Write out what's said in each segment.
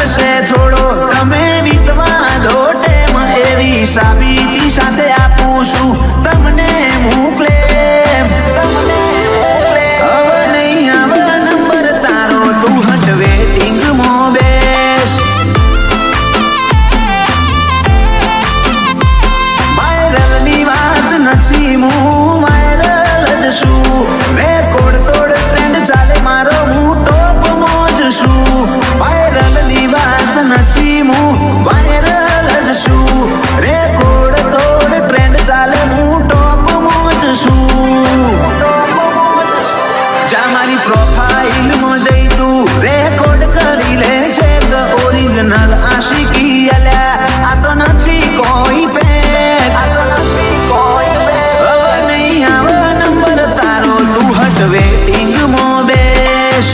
હશે થોડો તમે વીતવા દો ટેમ એવી સાબિતી સાથે આપું છું તમને મોકલે હવે નહીં આવે નંબર તારો તું હટ વેટિંગમાં બેસ વાયરલની વાત નથી હું વાયરલ જ છું રેકોર્ડ તોડ ટ્રેન્ડ ચાલે મારો હું ટોપમાં જ છું વાયરલની વાત નથી હું વાયરલ જ છું રેકોર્ડ તોડ ટ્રેન્ડ ચાલે હું ટોપમાં જ છું જા મારી પ્રોફાઇલમાં જઈ તું રેકોર્ડ કરી લે છે કે ઓરિજિનલ આશિકી અલ્યા આ તો નથી કોઈ ફેક હવે નહીં આવે નંબર તારો તું હટ વેટિંગમાં બેસ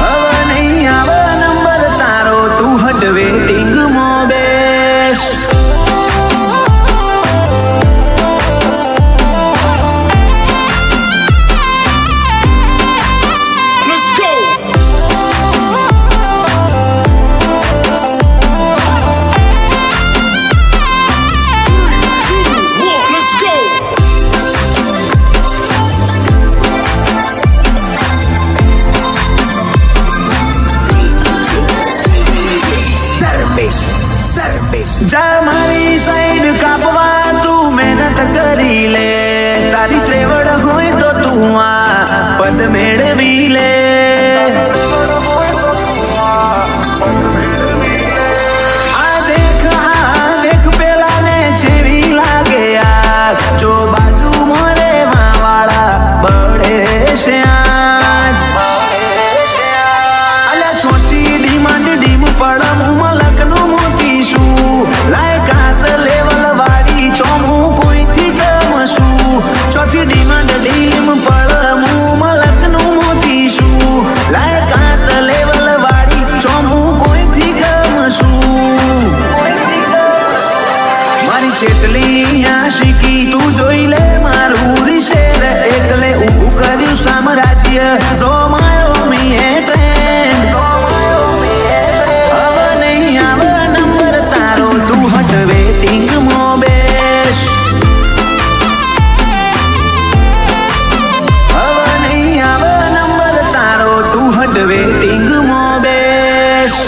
હવે નહીં આવે નંબર તારો તું હટ વેટિંગમાં બેસ Let's go. 3, 2, 1, let's go. જા મારી સાઈડ કાપવા તું મહેનત કરી લે તારી ત્રેવડ હોય તો તું આ પદ મેળવી લે આ દેખ પેલાને જેવી લાગે યાર જો બાજુમાં રહેવા વાળા બળે છે આજ અલ્યા છોટી ડિમાન્ડ ડીમ પડમ મલકનું મોતી શું લાયકાત લેવલ વાળી ચોમું કોઈથી ગમશું ચોથી ડિમાન્ડ ડીમ પડમ મલકનું મોતી શું લાયકાત લેવલ વાળી ચોમું કોઈથી ગમશું મારી છેટલી આશિકી તું જોઈ લે મારું રીશેર એકલે ઊભું કર્યું સામ્રાજ્ય જો માયો મીએ ટ્રેન્ડ હવે નહીં આવે નંબર તારો તું હટ વેટિંગમાં બેસ હવે નહીં આવે નંબર તારો તું હટ વેટિંગમાં બેસ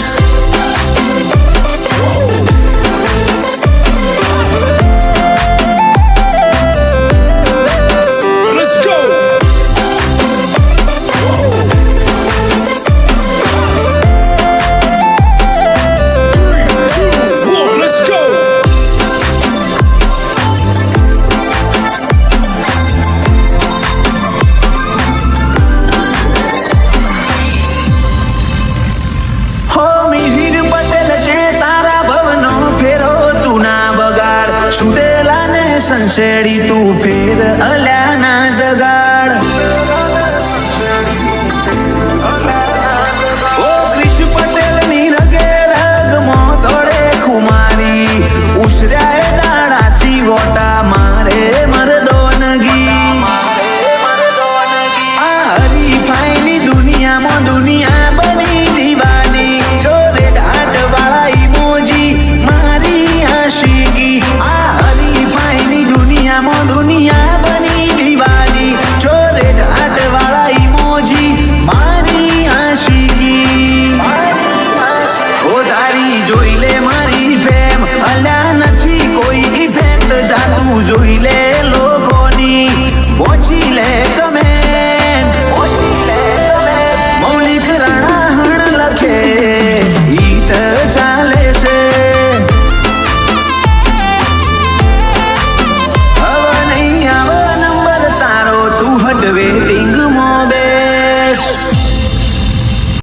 Let's go. 3, 2, 1, let's go. હો મિહિર પટેલ કે તારા ભવનો ફેરો તું ના બગાડ સુતેલાને સંશેડી તું ફેર અલ્યા